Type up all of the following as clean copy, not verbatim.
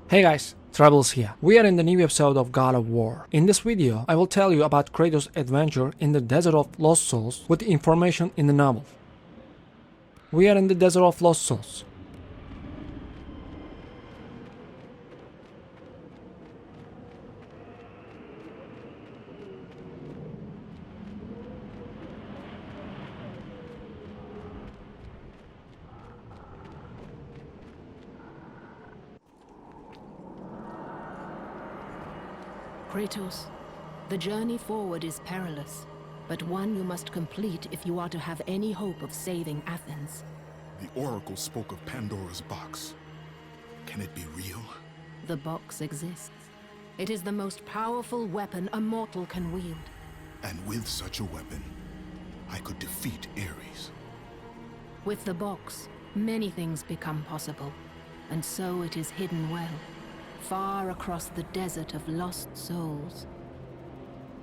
Hey guys, Troubles here. We are in the new episode of God of War. In this video, I will tell you about Kratos' adventure in the Desert of Lost Souls with the information in the novel. We are in the Desert of Lost Souls. Kratos, the journey forward is perilous, but one you must complete if you are to have any hope of saving Athens. The Oracle spoke of Pandora's box. Can it be real? The box exists. It is the most powerful weapon a mortal can wield. And with such a weapon, I could defeat Ares. With the box, many things become possible, and so it is hidden well, far across the desert of lost souls.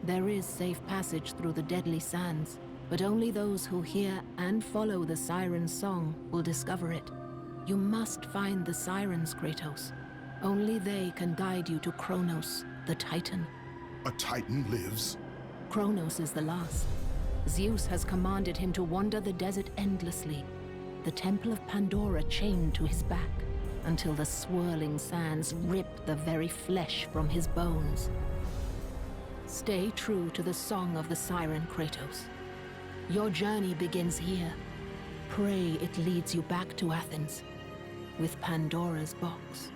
There is safe passage through the deadly sands, but only those who hear and follow the sirens' song will discover it. You must find the sirens, Kratos. Only they can guide you to Cronos, the Titan. A Titan lives? Cronos is the last. Zeus has commanded him to wander the desert endlessly, the Temple of Pandora chained to his back, until the swirling sands rip the very flesh from his bones. Stay true to the song of the siren, Kratos. Your journey begins here. Pray it leads you back to Athens, with Pandora's box.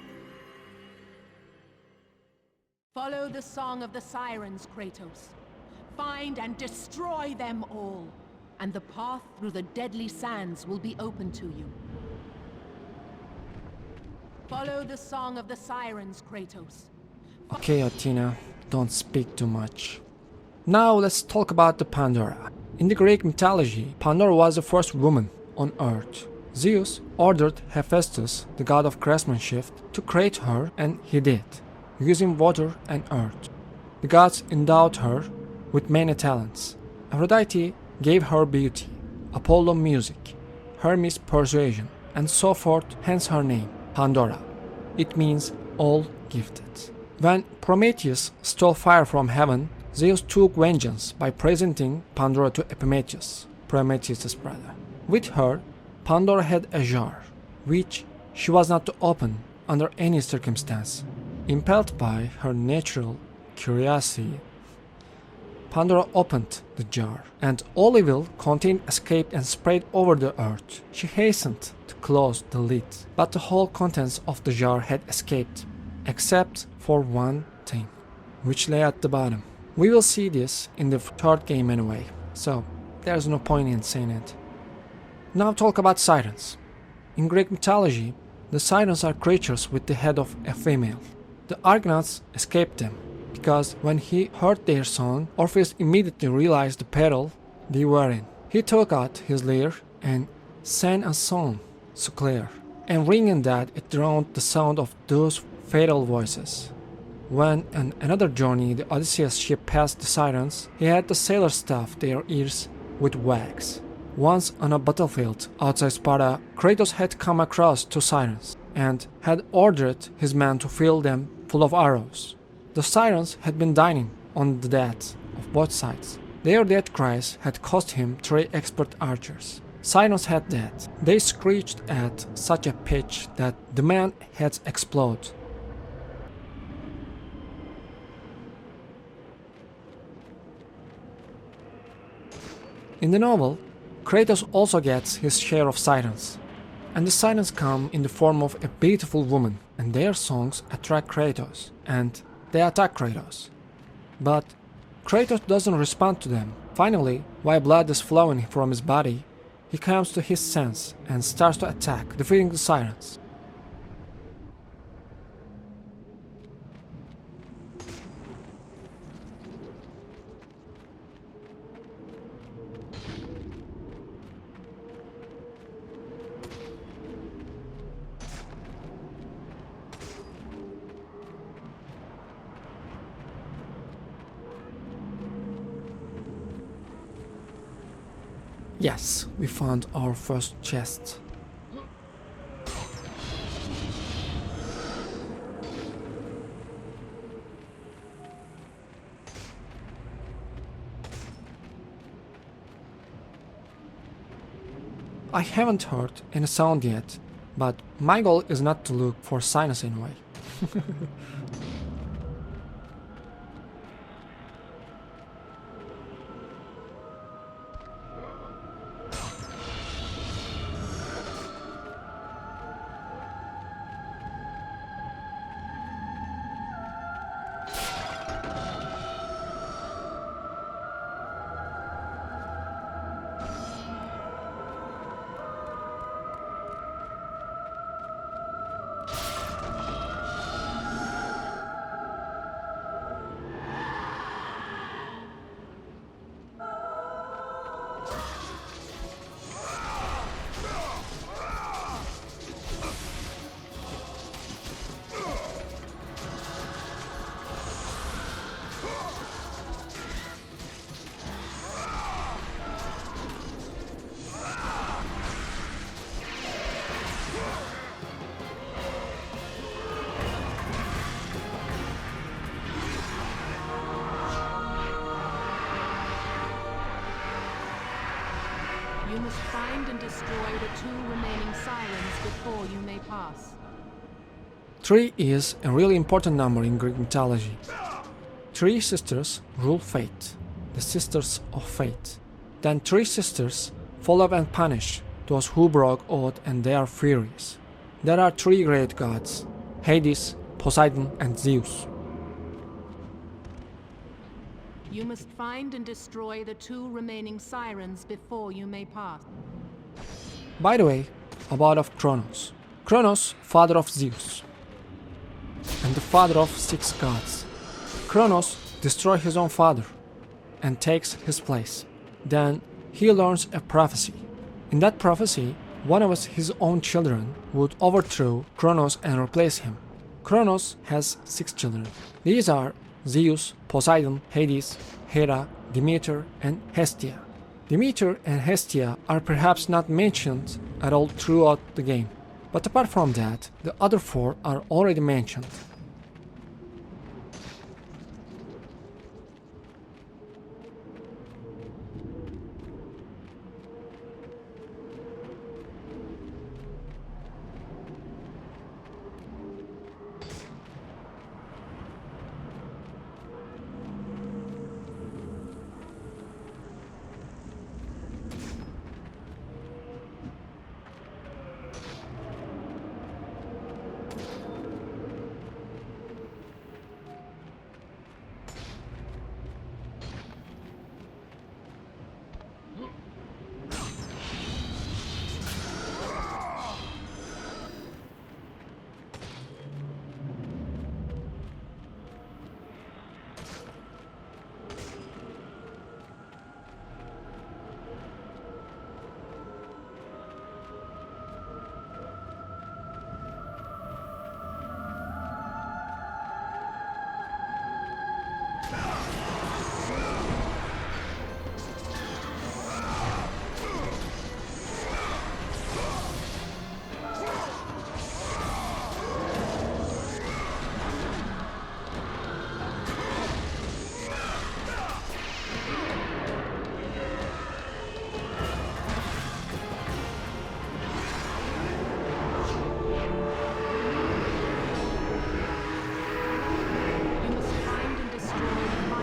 Follow the song of the sirens, Kratos. Find and destroy them all, and the path through the deadly sands will be open to you. Follow the song of the sirens, Kratos. Okay, Athena, don't speak too much. Now let's talk about the Pandora. In the Greek mythology, Pandora was the first woman on Earth. Zeus ordered Hephaestus, the god of craftsmanship, to create her, and he did, using water and earth. The gods endowed her with many talents. Aphrodite gave her beauty, Apollo music, Hermes persuasion, and so forth, hence her name, Pandora. It means all gifted. When Prometheus stole fire from heaven, Zeus took vengeance by presenting Pandora to Prometheus' brother. With her, Pandora had a jar, which she was not to open under any circumstance. Impelled by her natural curiosity, Pandora opened the jar, and all evil contained escaped and spread over the earth. She hastened to close the lid, but the whole contents of the jar had escaped, except for one thing, which lay at the bottom. We will see this in the third game anyway, so there's no point in saying it. Now talk about sirens. In Greek mythology, the sirens are creatures with the head of a female. The Argonauts escaped them, because when he heard their song, Orpheus immediately realized the peril they were in. He took out his lyre and sang a song so clear and ringing that it drowned the sound of those fatal voices. When on another journey the Odysseus ship passed the sirens, he had the sailors stuff their ears with wax. Once on a battlefield outside Sparta, Kratos had come across two sirens and had ordered his men to fill them full of arrows. The sirens had been dining on the dead of both sides. Their death cries had cost him 3 expert archers. Sirens had died. They screeched at such a pitch that the man's heads exploded. In the novel, Kratos also gets his share of sirens. And the sirens come in the form of a beautiful woman, and their songs attract Kratos, and they attack Kratos. But Kratos doesn't respond to them. Finally, while blood is flowing from his body, he comes to his sense and starts to attack, defeating the sirens. Yes, we found our first chest. I haven't heard any sound yet, but my goal is not to look for signs anyway. You must find and destroy the 2 remaining sirens before you may pass. 3 is a really important number in Greek mythology. 3 sisters rule fate, the sisters of fate. Then 3 sisters follow and punish those who broke oath and they are furious. There are 3 great gods, Hades, Poseidon and Zeus. You must find and destroy the 2 remaining sirens before you may pass. By the way, about of Cronos. Cronos, father of Zeus, and the father of 6 gods. Cronos destroys his own father and takes his place. Then he learns a prophecy. In that prophecy, one of his own children would overthrow Cronos and replace him. Cronos has 6 children. These are Zeus, Poseidon, Hades, Hera, Demeter, and Hestia. Demeter and Hestia are perhaps not mentioned at all throughout the game, but apart from that, the other 4 are already mentioned. You must find and destroy the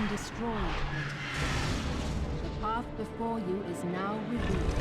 been destroyed, Kratos. The path before you is now revealed.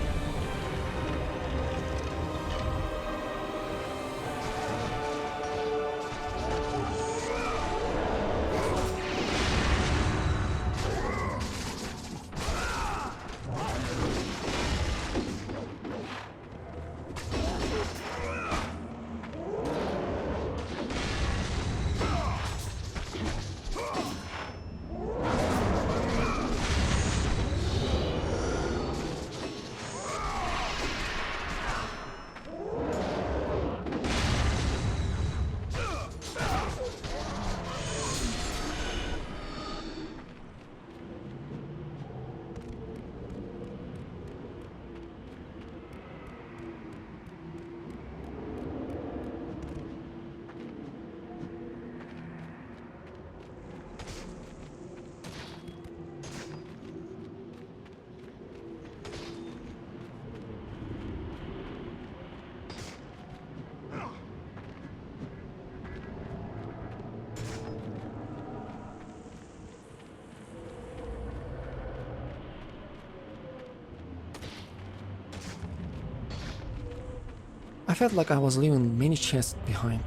I felt like I was leaving many chests behind.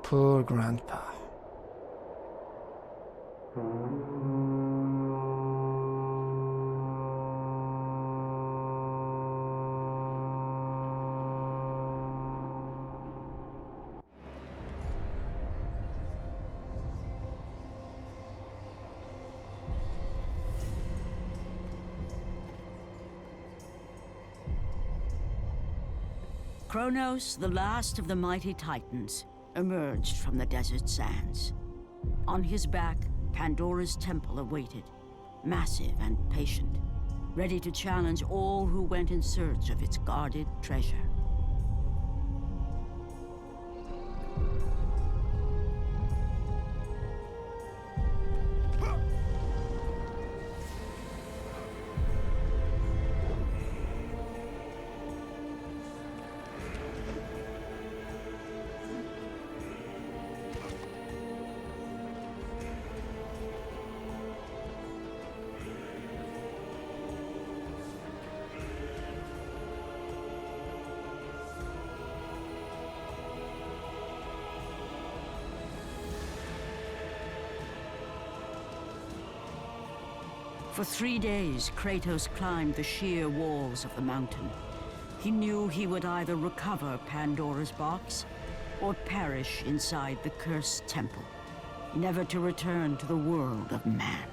Poor grandpa. Cronos, the last of the mighty titans, emerged from the desert sands. On his back, Pandora's temple awaited, massive and patient, ready to challenge all who went in search of its guarded treasure. For 3 days, Kratos climbed the sheer walls of the mountain. He knew he would either recover Pandora's box or perish inside the cursed temple, never to return to the world of man.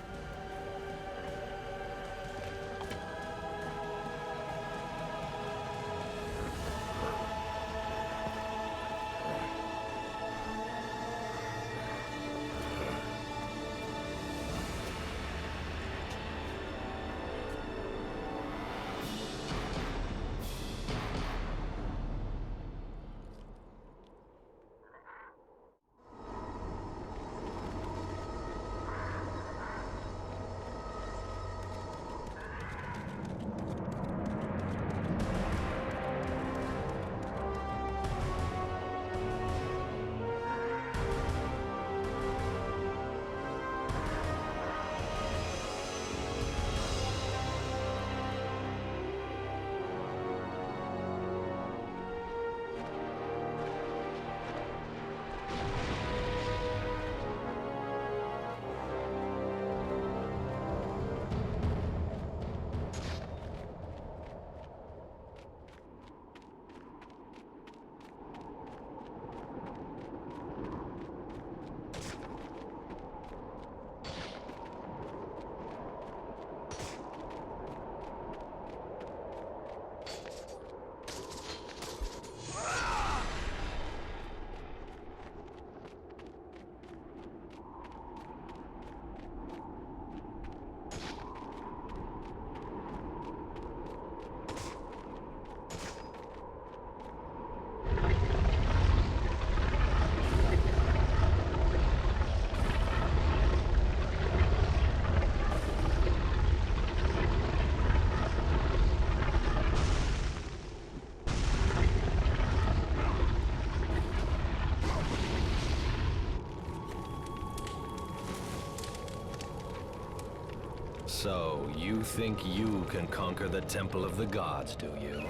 So, you think you can conquer the Temple of the Gods, do you?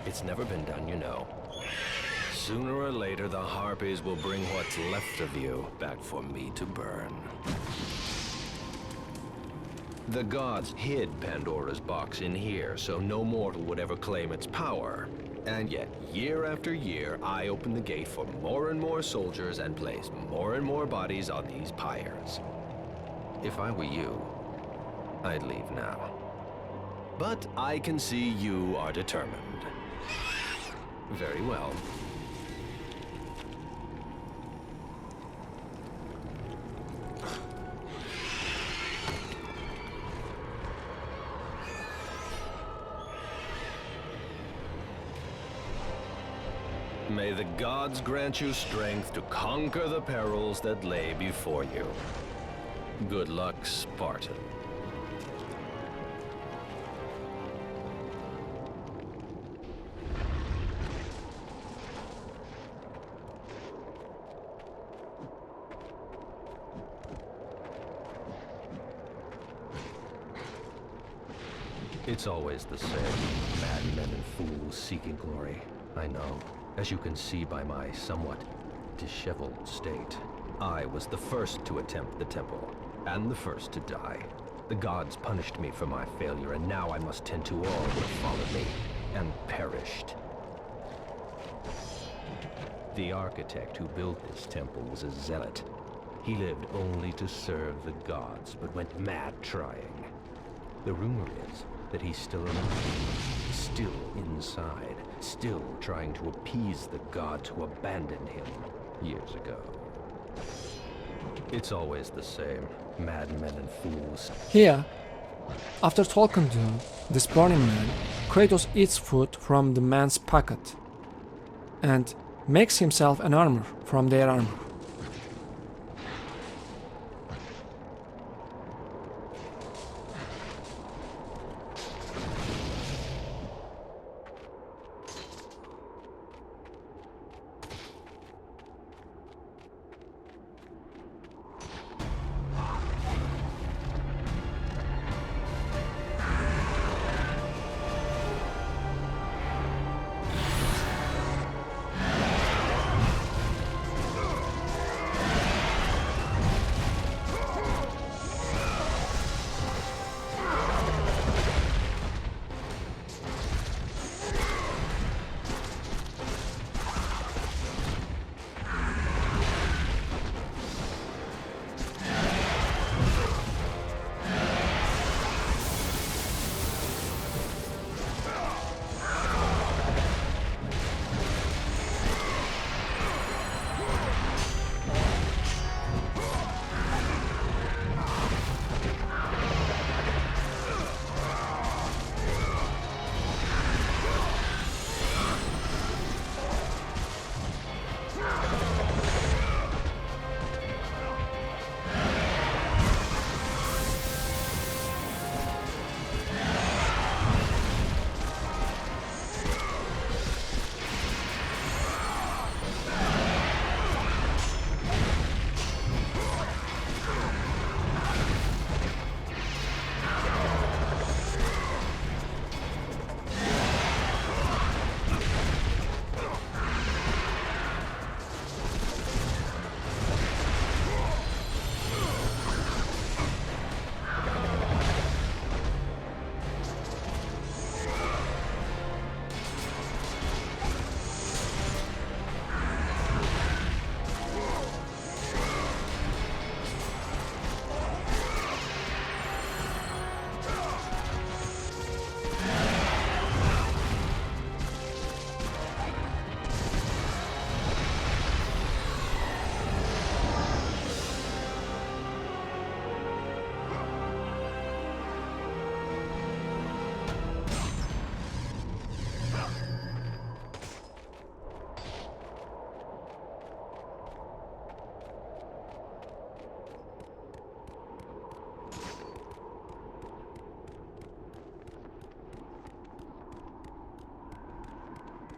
It's never been done, you know. Sooner or later, the Harpies will bring what's left of you back for me to burn. The gods hid Pandora's box in here, so no mortal would ever claim its power. And yet, year after year, I open the gate for more and more soldiers and place more and more bodies on these pyres. If I were you, I'd leave now. But I can see you are determined. Very well. May the gods grant you strength to conquer the perils that lay before you. Good luck, Spartan. It's always the same. Madmen and fools seeking glory. I know. As you can see by my somewhat disheveled state, I was the first to attempt the temple, and the first to die. The gods punished me for my failure, and now I must tend to all who have followed me, and perished. The architect who built this temple was a zealot. He lived only to serve the gods, but went mad trying. The rumor is that he's still alive, still inside, still trying to appease the gods who abandoned him years ago. It's always the same, madmen and fools. Here, after talking to this burning man, Kratos eats food from the man's pocket and makes himself an armor from their armor.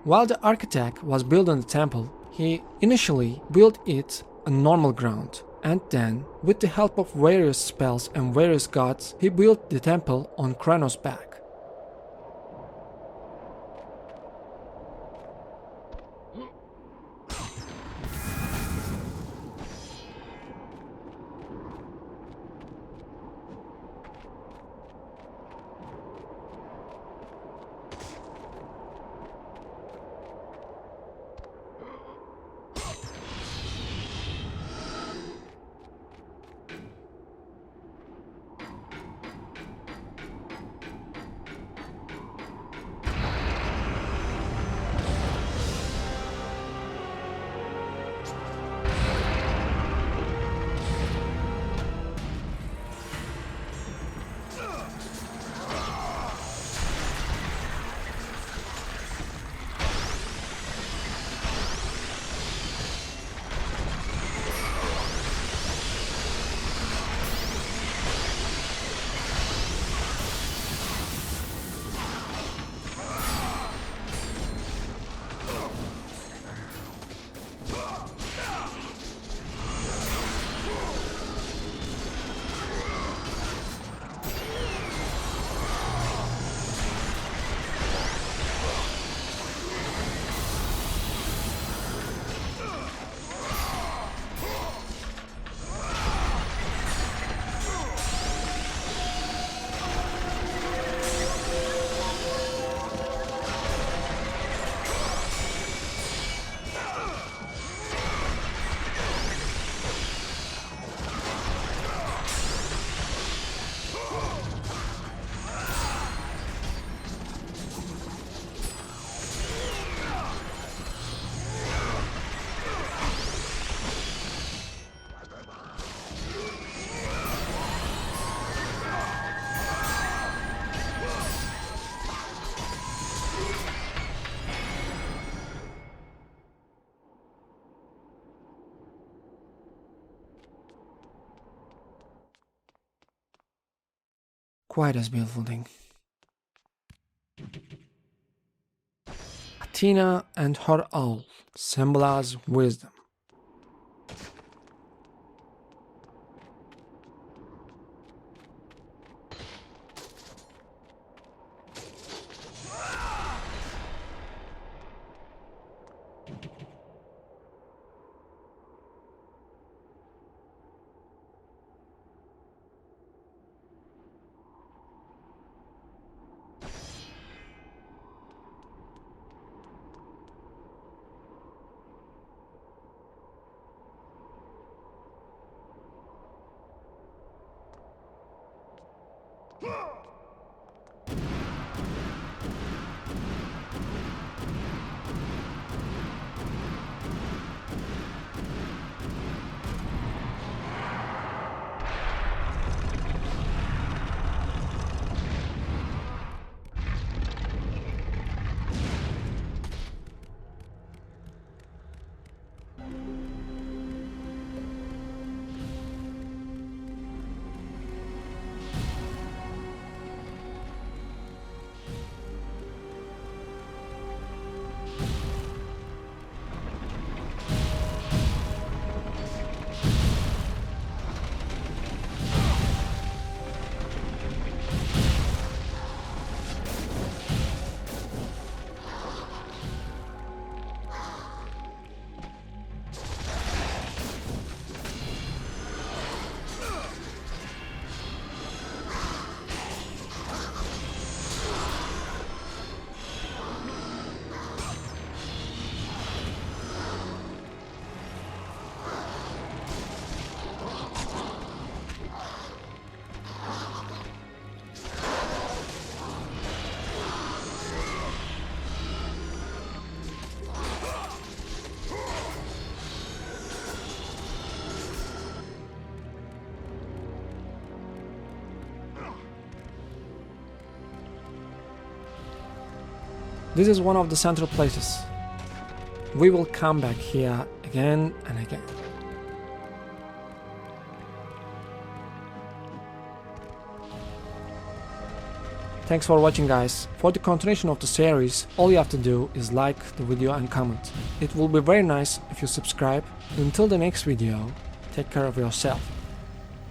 While the architect was building the temple, he initially built it on normal ground, and then, with the help of various spells and various gods, he built the temple on Cronos' back. quite as beautiful thing. Athena and her owl symbolize wisdom. This is one of the central places. We will come back here again and again. Thanks for watching, guys. For the continuation of the series, all you have to do is like the video and comment. It will be very nice if you subscribe. Until the next video, take care of yourself.